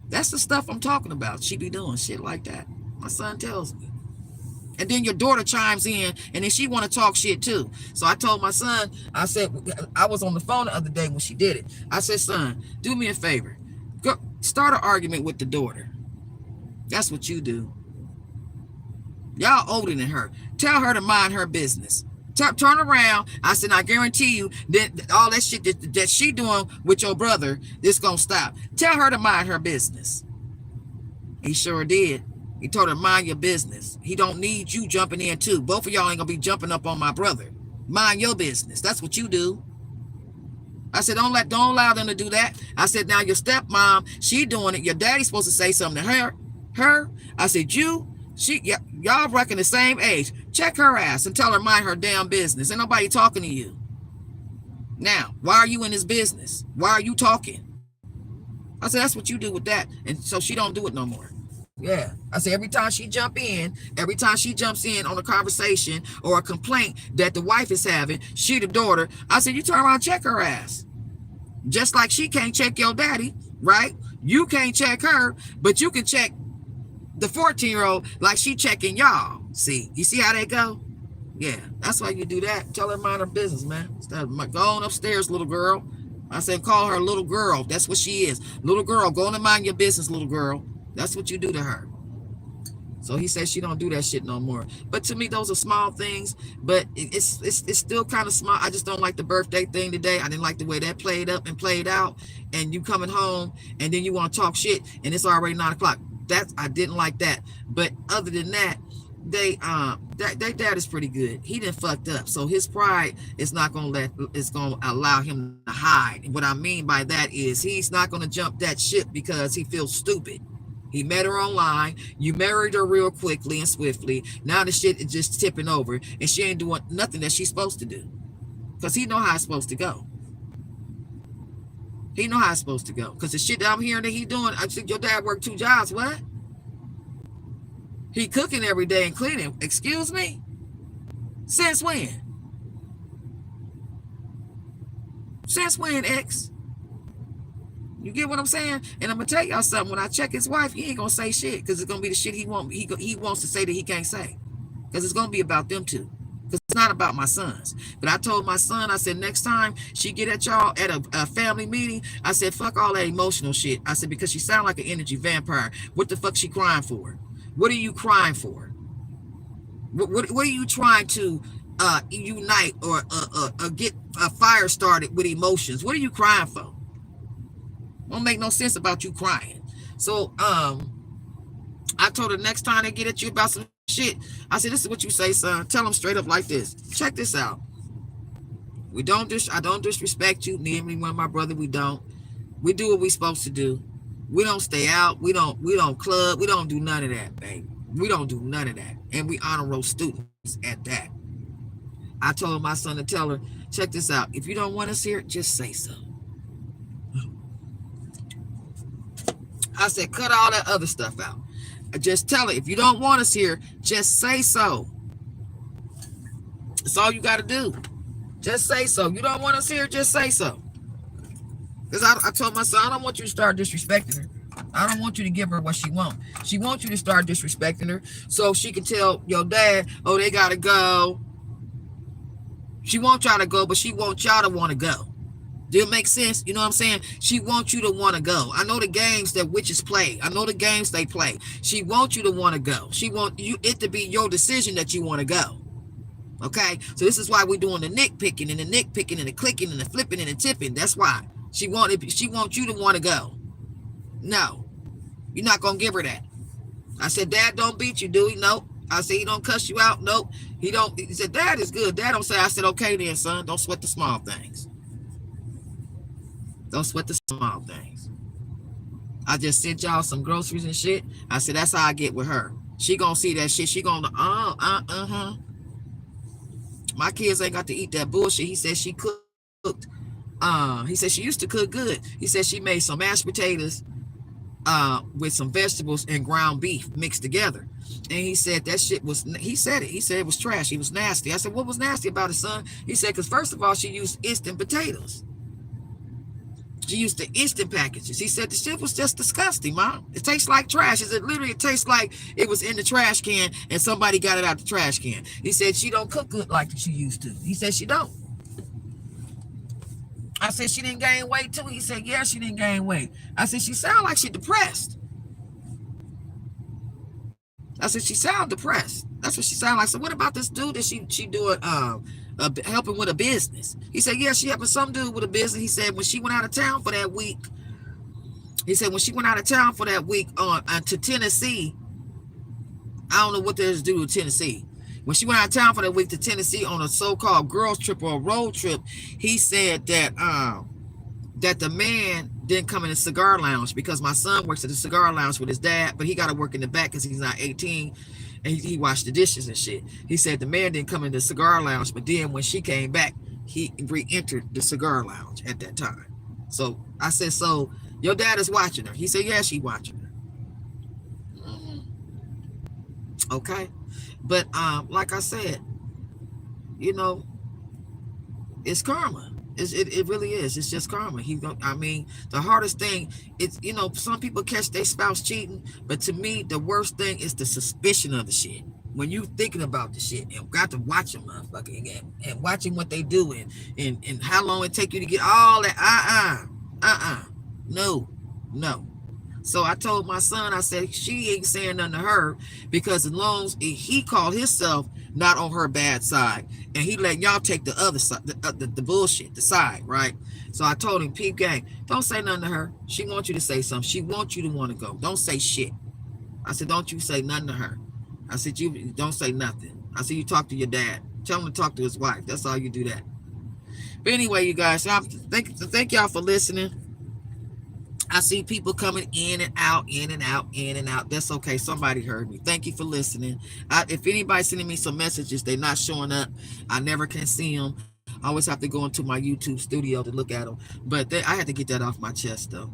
That's the stuff I'm talking about. She be doing shit like that. My son tells me. And then your daughter chimes in, and then she want to talk shit too. So I told my son, I said, I was on the phone the other day when she did it. I said, son, do me a favor. Go start an argument with the daughter. That's what you do. Y'all older than her. Tell her to mind her business. Turn around. I said, I guarantee you that all that shit that she doing with your brother, this gonna stop. Tell her to mind her business. He sure did. He told her, mind your business. He don't need you jumping in too. Both of y'all ain't gonna be jumping up on my brother. Mind your business. That's what you do. I said, don't allow them to do that. I said, now your stepmom, she doing it. Your daddy's supposed to say something to her. I said, y'all reckon the same age. Check her ass and tell her mind her damn business. Ain't nobody talking to you. Now, why are you in his business? Why are you talking? I said, that's what you do with that. And so she don't do it no more. Yeah. I said every time she jumps in on a conversation or a complaint that the wife is having, she the daughter, I said, you turn around and check her ass. Just like she can't check your daddy, right? You can't check her, but you can check the 14-year-old like she checking y'all. See, you see how they go? Yeah, that's why you do that. Tell her mind her business, man. Go on upstairs, little girl. I said, call her little girl. That's what she is. Little girl, go on and mind your business, little girl. That's what you do to her. So he said she don't do that shit no more. But to me, those are small things. But it's still kind of small. I just don't like the birthday thing today. I didn't like the way that played up and played out. And you coming home and then you want to talk shit and it's already 9 o'clock. I didn't like that. But other than that, their dad is pretty good. He done fucked up, so his pride is not gonna allow him to hide. And what I mean by that is he's not gonna jump that ship because he feels stupid. He met her online. You married her real quickly and swiftly. Now the shit is just tipping over, and she ain't doing nothing that she's supposed to do, because he know how it's supposed to go. He know how it's supposed to go. Because the shit that I'm hearing that he doing, I think your dad worked 2 jobs. What? He cooking every day and cleaning. Excuse me? Since when? Since when, X? You get what I'm saying? And I'm going to tell y'all something. When I check his wife, he ain't going to say shit. Because it's going to be the shit he wants to say that he can't say. Because it's going to be about them two. Because it's not about my sons. But I told my son, I said, next time she get at y'all at a family meeting, I said, fuck all that emotional shit. I said, because she sound like an energy vampire. What the fuck she crying for? What are you crying for? What are you trying to unite or get a fire started with emotions? What are you crying for? Won't make no sense about you crying. So I told her next time they get at you about some shit, I said, this is what you say, son. Tell them straight up like this. Check this out. I don't disrespect you. Me and one of my brother, we don't. We do what we supposed to do. We don't stay out. We don't club. We don't do none of that, baby. We don't do none of that. And we honor roll students at that. I told my son to tell her, check this out. If you don't want us here, just say so. I said, cut all that other stuff out. Just tell her, if you don't want us here, just say so. That's all you got to do. Just say so. You don't want us here, just say so. Because I told my son, I don't want you to start disrespecting her. I don't want you to give her what she wants. She wants you to start disrespecting her so she can tell your dad, oh, they got to go. She wants y'all to go, but she wants y'all to want to go. Do it make sense? You know what I'm saying? She wants you to want to go. I know the games that witches play. I know the games they play. She wants you to want to go. She wants it to be your decision that you want to go. Okay? So this is why we're doing the nitpicking and the clicking and the flipping and the tipping. That's why. She wants you to want to go. No. You're not going to give her that. I said, Dad don't beat you, do he? Nope. I said, he don't cuss you out? Nope. He don't. He said, Dad is good. Dad don't say. I said, okay then, son. Don't sweat the small things. Don't sweat the small things. I just sent y'all some groceries and shit. I said, that's how I get with her. She gonna see that shit. She gonna, My kids ain't got to eat that bullshit. He said she cooked. He said she used to cook good. He said she made some mashed potatoes with some vegetables and ground beef mixed together. And he said that shit was, he said it was trash. It was nasty. I said, what was nasty about it, son? He said, because first of all, she used instant potatoes. She used the instant packages. He said the shit was just disgusting, Mom. It tastes like trash. It tastes like it was in the trash can and somebody got it out the trash can. He said she don't cook good like she used to. He said she don't. I said she didn't gain weight too. He said, yeah, she didn't gain weight. I said, she sound like she depressed. I said, she sound depressed. That's what she sound like. So what about this dude that she doing helping with a business? He said, yeah, she helping some dude with a business. He said when she went out of town for that week, to Tennessee, I don't know what there's to do with Tennessee. When she went out of town for that week to Tennessee on a so-called girls trip or a road trip, he said that that the man didn't come in the cigar lounge because my son works at the cigar lounge with his dad, but he got to work in the back because he's not 18 and he washed the dishes and shit. He said the man didn't come in the cigar lounge, but then when she came back, he re-entered the cigar lounge at that time. So I said, so your dad is watching her? He said, yeah, she watching her. Okay. But like I said, you know, it's karma. It really is. It's just karma. I mean, the hardest thing, it's, you know, some people catch their spouse cheating, but to me, the worst thing is the suspicion of the shit. When you thinking about the shit and got to watch them motherfucking and watching what they do and how long it take you to get all that. No, no. So I told my son, I said, she ain't saying nothing to her, because as long as he called himself not on her bad side, and he let y'all take the other side, the bullshit, the side, right? So I told him, peep gang, don't say nothing to her. She wants you to say something. She wants you to want to go. Don't say shit. I said, don't you say nothing to her. I said, you don't say nothing. I said, you talk to your dad. Tell him to talk to his wife. That's all you do that. But anyway, you guys, thank y'all for listening. I see people coming in and out, in and out, in and out. That's okay. Somebody heard me. Thank you for listening. If anybody's sending me some messages, they're not showing up. I never can see them. I always have to go into my YouTube studio to look at them. But I had to get that off my chest, though.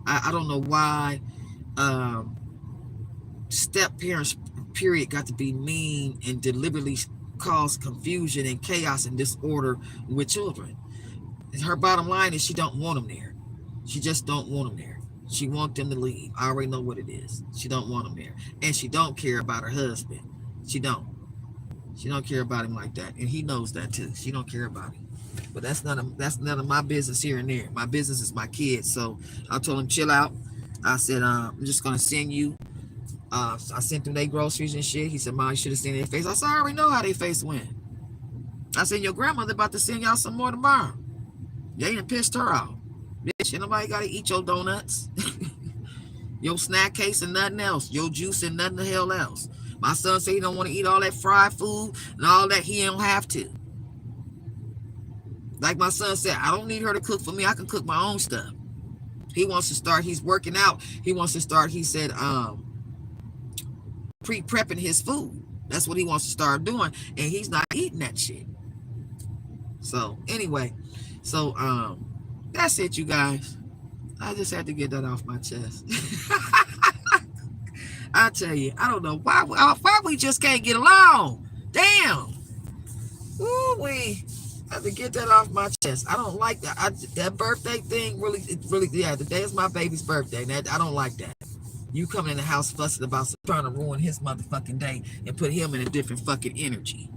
I don't know why step parents, period, got to be mean and deliberately cause confusion and chaos and disorder with children. Her bottom line is she don't want them there. She just don't want them there. She want them to leave. I already know what it is. She don't want them there. And she don't care about her husband. She don't. She don't care about him like that. And he knows that too. She don't care about him. But that's none of my business here and there. My business is my kids. So I told him, chill out. I said, I'm just gonna send you. I sent them their groceries and shit. He said, Mom, you should have seen their face. I said, I already know how their face went. I said, your grandmother about to send y'all some more tomorrow. They done pissed her off. Bitch, ain't nobody gotta eat your donuts, your snack case and nothing else, your juice and nothing the hell else. My son said he don't want to eat all that fried food and all that. He don't have to. Like my son said, I don't need her to cook for me. I can cook my own stuff. He wants to start, he's working out. He wants to start, he said, pre-prepping his food. That's what he wants to start doing. And he's not eating that shit. So anyway, that's it, you guys. I just had to get that off my chest. I tell you, I don't know why we just can't get along. Damn. Ooh, we have to get that off my chest. I don't like that. That birthday thing really, yeah, today is my baby's birthday. I don't like that. You coming in the house fussing about trying to ruin his motherfucking day and put him in a different fucking energy.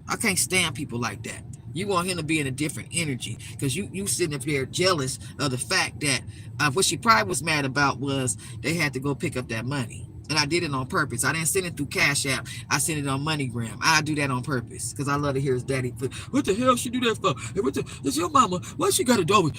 I can't stand people like that. You want him to be in a different energy because you sitting up here jealous of the fact that what she probably was mad about was they had to go pick up that money. And I did it on purpose. I didn't send it through Cash App. I sent it on MoneyGram. I do that on purpose because I love to hear his daddy. What the hell she do that for? It's your mama. Why she got to do it?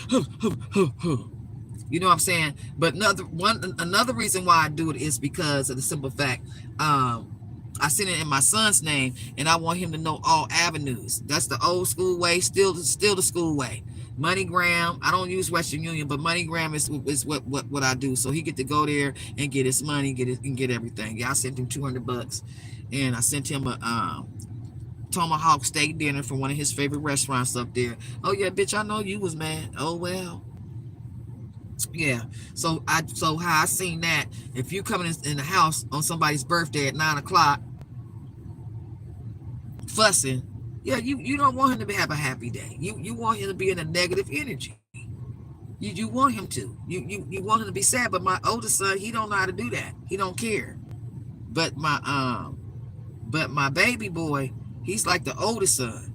You know what I'm saying? But another reason why I do it is because of the simple fact, I sent it in my son's name, and I want him to know all avenues. That's the old school way, still the school way. MoneyGram, I don't use Western Union, but MoneyGram is what I do. So he get to go there and get his money, get everything. Yeah, I sent him $200, and I sent him a tomahawk steak dinner from one of his favorite restaurants up there. Oh yeah, bitch, I know you was mad. Oh well. Yeah, so how I seen that, if you coming in the house on somebody's birthday at 9 o'clock fussing, yeah, you don't want him to have a happy day. You want him to be in a negative energy. You want him to. You want him to be sad. But my oldest son, he don't know how to do that. He don't care. But my baby boy, he's like the oldest son.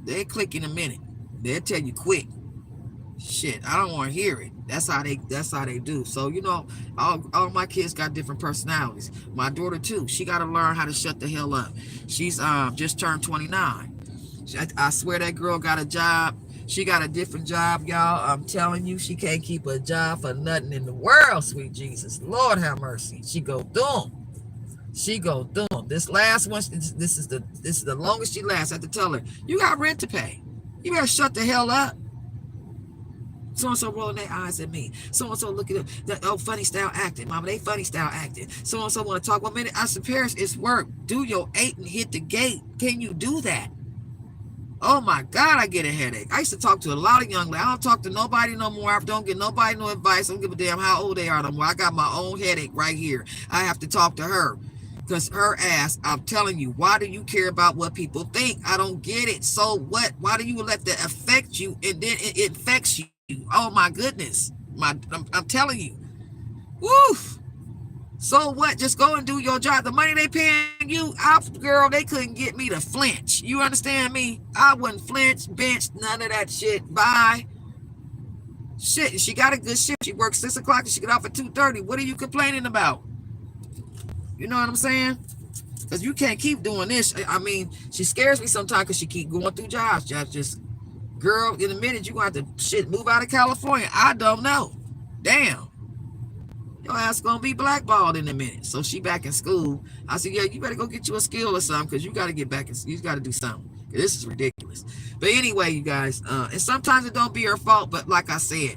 They'll click in a minute. They'll tell you quick. Shit, I don't want to hear it. That's how they do. So, you know, all my kids got different personalities. My daughter too. She got to learn how to shut the hell up. She's just turned 29. I swear that girl got a job. She got a different job, y'all. I'm telling you, she can't keep a job for nothing in the world, sweet Jesus. Lord have mercy. She go through them. This last one, this is the longest she lasts. I have to tell her, you got rent to pay. You better shut the hell up. So-and-so rolling their eyes at me. So-and-so looking at that, funny style acting. Mama, they funny style acting. So-and-so want to talk 1 minute. I said, Paris, it's work. Do your 8 and hit the gate. Can you do that? Oh my God, I get a headache. I used to talk to a lot of young ladies. I don't talk to nobody no more. I don't get nobody no advice. I don't give a damn how old they are no more. I got my own headache right here. I have to talk to her. Because her ass, I'm telling you, why do you care about what people think? I don't get it. So what? Why do you let that affect you and then it infects you? Oh my goodness. I'm telling you. Woof. So what? Just go and do your job. The money they paying you, girl, they couldn't get me to flinch. You understand me? I wouldn't flinch, bench, none of that shit. Bye. Shit, she got a good shift. She works 6 o'clock and she get off at 2:30. What are you complaining about? You know what I'm saying? Because you can't keep doing this. I mean, she scares me sometimes because she keep going through jobs. Just, girl, in a minute, you going to have to shit move out of California. I don't know. Damn. Your ass gonna be blackballed in a minute. So she back in school. I said, yeah, you better go get you a skill or something because you got to get back. You got to do something. This is ridiculous. But anyway, you guys, and sometimes it don't be her fault. But like I said,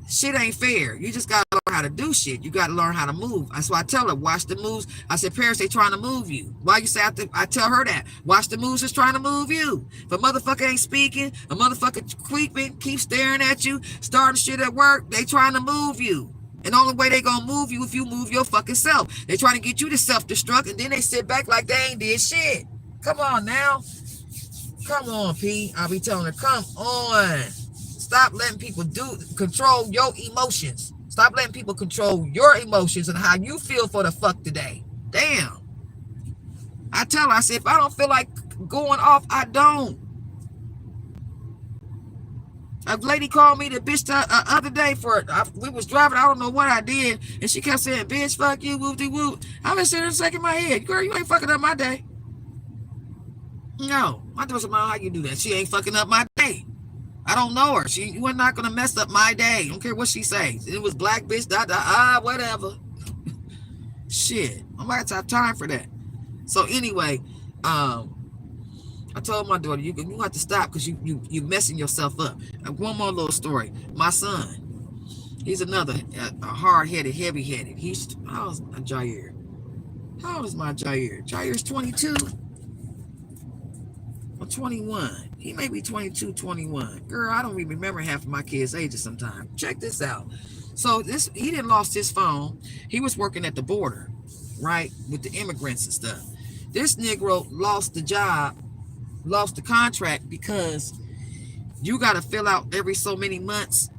shit ain't fair. You just got to learn how to do shit. You got to learn how to move. That's why I tell her, watch the moves. I said, parents, they trying to move you. Why you say I tell her that? Watch the moves that's trying to move you. If a motherfucker ain't speaking, a motherfucker creeping, keep staring at you, starting shit at work, they trying to move you. And the only way they gonna move you if you move your fucking self. They trying to get you to self-destruct and then they sit back like they ain't did shit. Come on now. Come on, P. I'll be telling her, come on. Stop letting people control your emotions. Stop letting people control your emotions and how you feel for the fuck today. Damn. I tell her, I said, if I don't feel like going off, I don't. A lady called me the bitch the other day we was driving, I don't know what I did, and she kept saying, bitch, fuck you, whoop-de-whoop. I was sitting there shaking my head. Girl, you ain't fucking up my day. No, my daughter said, how you do that? She ain't fucking up my day. I don't know her. You are not gonna mess up my day. I don't care what she says. It was black bitch, whatever. Shit, I'm not gonna have time for that. So anyway, I told my daughter, you have to stop because you messing yourself up. And one more little story. My son, he's another hard-headed, heavy-headed. How's my Jair? How old is my Jair? Jair's 22 or 21. He may be 22, 21. Girl, I don't even remember half of my kids' ages sometimes. Check this out. So he didn't lost his phone. He was working at the border, right, with the immigrants and stuff. This Negro lost the job, lost the contract because you got to fill out every so many months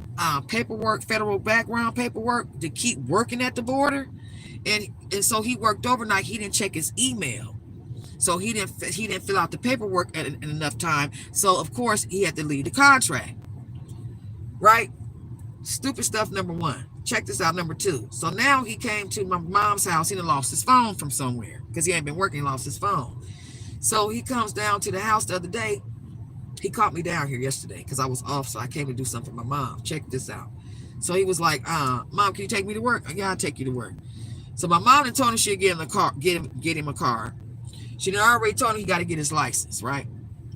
paperwork, federal background paperwork to keep working at the border. And so he worked overnight. He didn't check his email. So he didn't fill out the paperwork in enough time. So of course he had to leave the contract. Right? Stupid stuff, number one. Check this out, number two. So now he came to my mom's house. He done lost his phone from somewhere because he ain't been working, lost his phone. So he comes down to the house the other day. He caught me down here yesterday because I was off, so I came to do something for my mom. Check this out. So he was like, Mom, can you take me to work? Yeah, I'll take you to work. So my mom had told him she'd get him a car. She done already told him he got to get his license, right?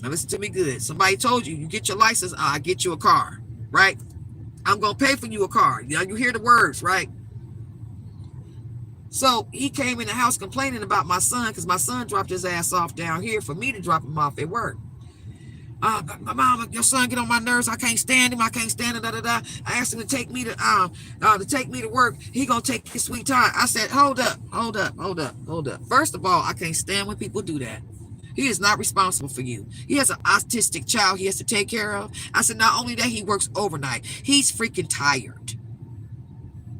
Now listen to me good. Somebody told you get your license, I'll get you a car, right? I'm going to pay for you a car. You know, you hear the words, right? So he came in the house complaining about my son because my son dropped his ass off down here for me to drop him off at work. My mom, your son get on my nerves. I can't stand him. I can't stand it. I asked him to take me to work. He gonna take his sweet time. I said, hold up. First of all, I can't stand when people do that. He is not responsible for you. He has an autistic child he has to take care of. I said, not only that, he works overnight. He's freaking tired.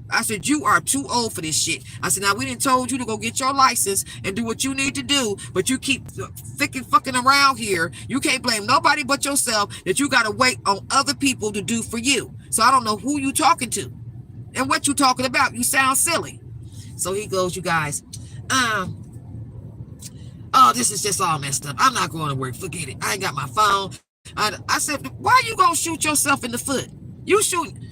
I said, you are too old for this shit. I said, now we done told you to go get your license and do what you need to do, but you keep fucking around here. You can't blame nobody but yourself that you got to wait on other people to do for you. So I don't know who you talking to and what you talking about. You sound silly. So he goes, you guys, this is just all messed up. I'm not going to work. Forget it. I ain't got my phone. I said, why you going to shoot yourself in the foot? You shooting.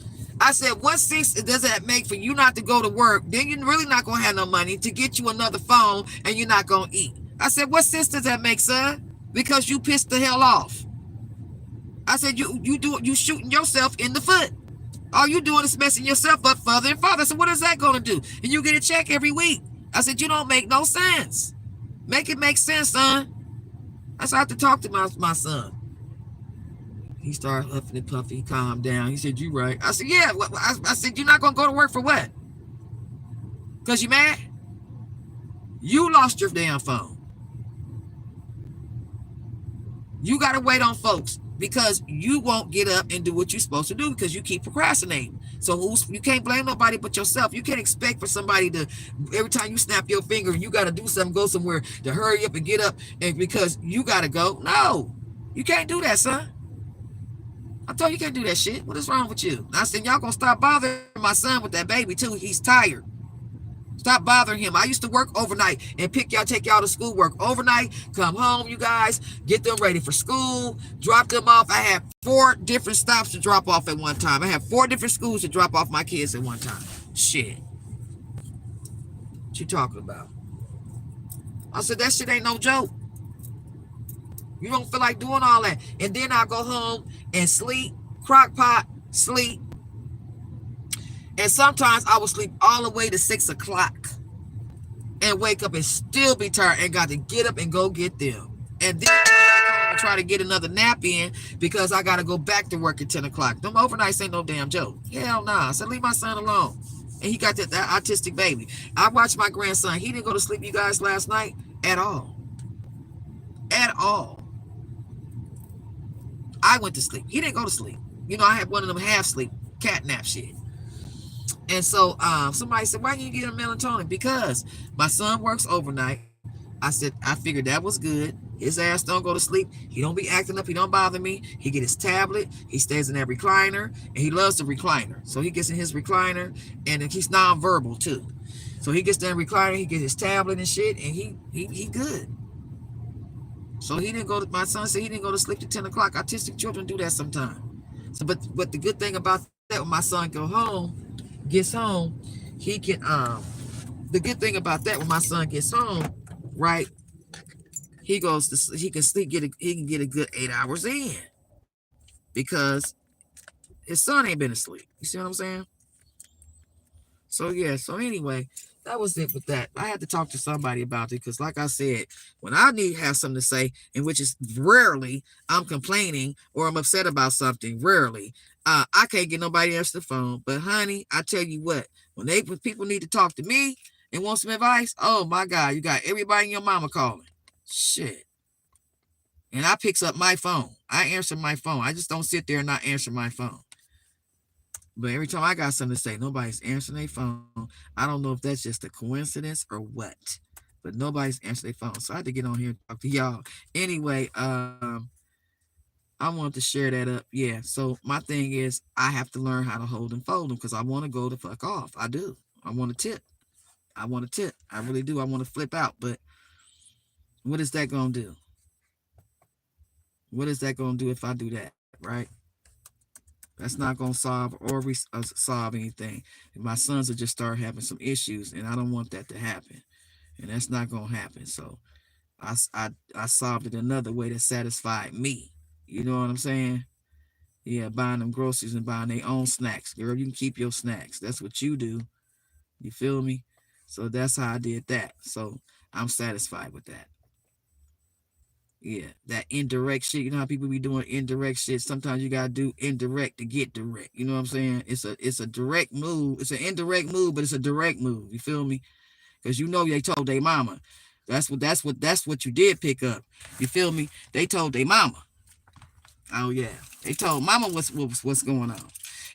I said, what sense does that make for you not to go to work? Then you're really not going to have no money to get you another phone and you're not going to eat. I said, what sense does that make, son? Because you pissed the hell off. I said, you shooting yourself in the foot. All you doing is messing yourself up further and further. So what is that going to do? And you get a check every week. I said, you don't make no sense. Make it make sense, son. That's how I have to talk to my son. He started huffing and puffing. He calmed down. He said, you right. I said, yeah. I said, you're not going to go to work for what? Because you mad? You lost your damn phone. You got to wait on folks because you won't get up and do what you're supposed to do because you keep procrastinating. So you can't blame nobody but yourself. You can't expect for somebody to, every time you snap your finger and you got to do something, go somewhere, to hurry up and get up and because you got to go. No, you can't do that, son. I told you can't do that shit. What is wrong with you? I said, y'all gonna stop bothering my son with that baby too. He's tired. Stop bothering him. I used to work overnight and take y'all to school, work overnight, come home, you guys, get them ready for school, drop them off. I had 4 different stops to drop off at one time. I had 4 different schools to drop off my kids at one time. Shit. What you talking about? I said, that shit ain't no joke. You don't feel like doing all that. And then I'll go home and sleep, crock pot, sleep. And sometimes I would sleep all the way to 6 o'clock and wake up and still be tired and got to get up and go get them. And then I try to get another nap in because I got to go back to work at 10 o'clock. Them overnights ain't no damn joke. Hell nah. I said, leave my son alone. And he got that autistic baby. I watched my grandson. He didn't go to sleep, you guys, last night at all. At all. I went to sleep. He didn't go to sleep. You know, I had one of them half sleep cat nap shit. And so somebody said, why can't you get him melatonin? Because my son works overnight. I said, I figured that was good. His ass don't go to sleep. He don't be acting up. He don't bother me. He get his tablet. He stays in that recliner. And he loves the recliner. So he gets in his recliner. And he's nonverbal too. So he gets in the recliner. He gets his tablet and shit. And he good. So he didn't go to, my son said he didn't go to sleep till 10 o'clock. Autistic children do that sometimes. So, but the good thing about that, when my son gets home, he can, the good thing about that, when my son gets home, right, he can sleep, he can get a good 8 hours in because his son ain't been asleep. You see what I'm saying? So yeah, so anyway, that was it with that. I had to talk to somebody about it because, like I said, when I have something to say, and which is rarely, I'm complaining or I'm upset about something, rarely, I can't get nobody to answer the phone. But honey, I tell you what, when people need to talk to me and want some advice, oh my God, you got everybody in your mama calling. Shit. And I picks up my phone. I answer my phone. I just don't sit there and not answer my phone. But every time I got something to say, nobody's answering their phone. I don't know if that's just a coincidence or what. But nobody's answering their phone. So I had to get on here and talk to y'all. Anyway, I wanted to share that up. Yeah. So my thing is, I have to learn how to hold and fold them because I want to go the fuck off. I do. I want to tip. I really do. I want to flip out. But what is that going to do? What is that going to do if I do that? Right? That's not going to solve anything. My sons will just start having some issues, and I don't want that to happen. And that's not going to happen. So I solved it another way that satisfied me. You know what I'm saying? Yeah, buying them groceries and buying their own snacks. Girl, you can keep your snacks. That's what you do. You feel me? So that's how I did that. So I'm satisfied with that. Yeah, that indirect shit. You know how people be doing indirect shit. Sometimes you gotta do indirect to get direct. You know what I'm saying? It's a direct move. It's an indirect move, but it's a direct move. You feel me? Because you know they told their mama. That's what you did pick up. You feel me? They told their mama. Oh yeah, they told mama what's going on.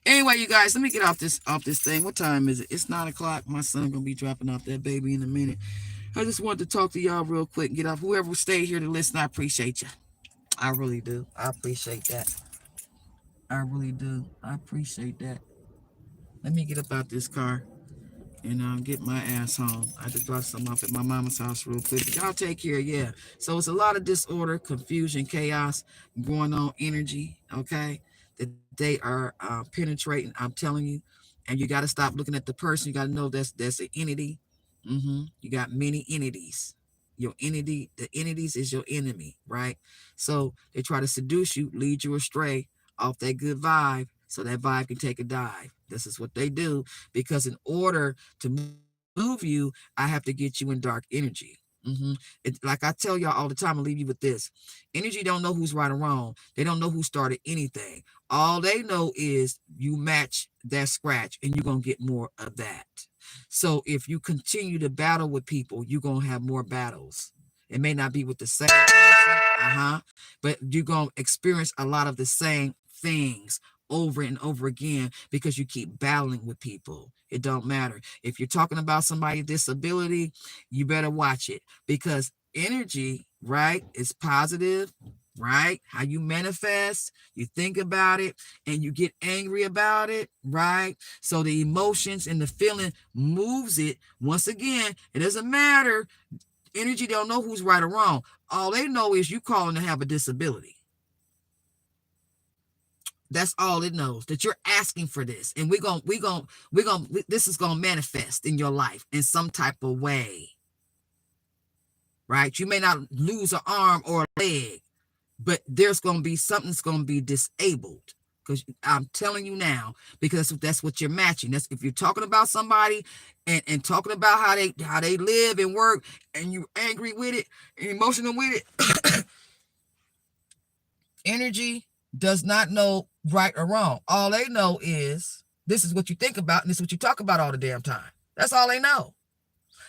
Anyway, you guys, let me get off this thing. What time is it? It's 9 o'clock. My son gonna be dropping off that baby in a minute. I just wanted to talk to y'all real quick and get off. Whoever stayed here to listen, I appreciate you. I really do. I appreciate that. I really do. I appreciate that. Let me get up out this car and get my ass home. I had to drop something off at my mama's house real quick. But y'all take care, yeah. So it's a lot of disorder, confusion, chaos going on, energy, okay? That they are penetrating, I'm telling you. And you got to stop looking at the person. You got to know that's an entity. You got many entities. Your entity, the entities is your enemy, right? So they try to seduce you, lead you astray off that good vibe, so that vibe can take a dive. This is what they do because in order to move you, I have to get you in dark energy. Like I tell y'all all the time, I'll leave you with this. Energy don't know who's right or wrong. They don't know who started anything. All they know is you match that scratch and you're going to get more of that. So if you continue to battle with people, you're going to have more battles. It may not be with the same person, but you're going to experience a lot of the same things over and over again because you keep battling with people. It don't matter. If you're talking about somebody's disability, you better watch it, because energy, right, is positive, right? How you manifest, you think about it, and you get angry about it, right? So the emotions and the feeling moves it. Once again, it doesn't matter. Energy don't know who's right or wrong. All they know is you calling to have a disability. That's all it knows, that you're asking for this. And this is going to manifest in your life in some type of way, right? You may not lose an arm or a leg, but there's going to be something's going to be disabled, because I'm telling you now, because that's what you're matching. That's if you're talking about somebody and talking about how they live and work, and you're angry with it and emotional with it. Energy does not know right or wrong. All they know is this is what you think about, and this is what you talk about all the damn time. That's all they know.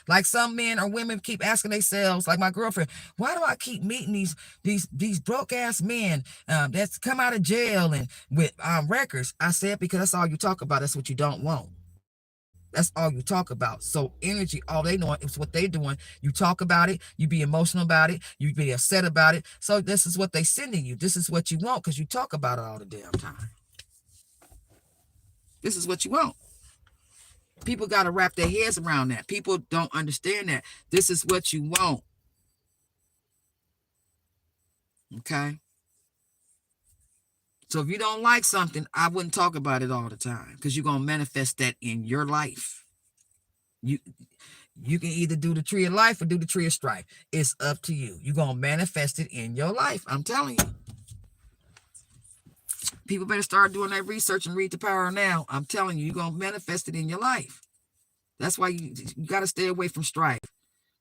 Like some men or women keep asking themselves, like my girlfriend, why do I keep meeting these broke ass men that's come out of jail and with records? I said, because that's all you talk about. That's what you don't want. That's all you talk about. So energy, all they know is what they doing. You talk about it, you be emotional about it, you be upset about it. So this is what they sending you. This is what you want, because you talk about it all the damn time. This is what you want. People got to wrap their heads around that. People don't understand that. This is what you want. Okay? So if you don't like something, I wouldn't talk about it all the time, because you're going to manifest that in your life. You can either do the tree of life or do the tree of strife. It's up to you. You're going to manifest it in your life. I'm telling you. People better start doing their research and read the power now. I'm telling you, you're going to manifest it in your life. That's why you got to stay away from strife.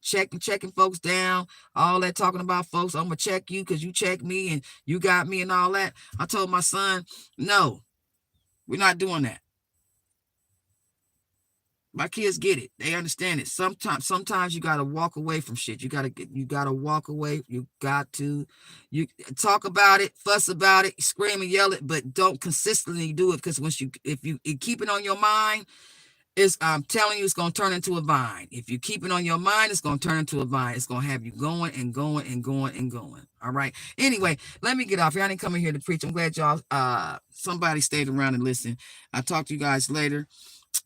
Checking folks down, all that talking about folks. I'm going to check you because you check me and you got me and all that. I told my son, no, we're not doing that. My kids get it. They understand it. Sometimes you gotta walk away from shit. You gotta walk away. You talk about it, fuss about it, scream and yell it, but don't consistently do it, because if you keep it on your mind, I'm telling you, it's gonna turn into a vine. If you keep it on your mind, it's gonna turn into a vine. It's gonna have you going and going and going and going. All right. Anyway, let me get off here. I didn't come in here to preach. I'm glad y'all somebody stayed around and listened. I'll talk to you guys later.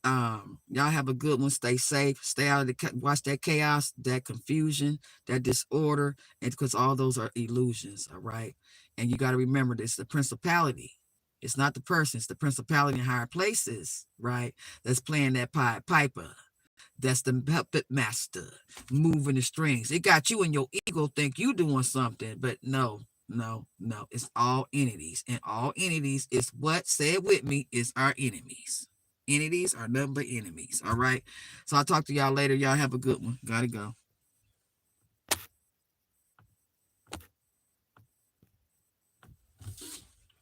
Y'all have a good one. Stay safe. Stay out of watch that chaos, that confusion, that disorder, and because all those are illusions. All right. And you got to remember this: the principality. It's not the person. It's the principality in higher places, right? That's playing that piper. That's the puppet master moving the strings. It got you and your ego think you doing something, but no. It's all entities, and all entities is what, say it with me, is our enemies. Entities are nothing but enemies. All right. So I'll talk to y'all later. Y'all have a good one. Gotta go.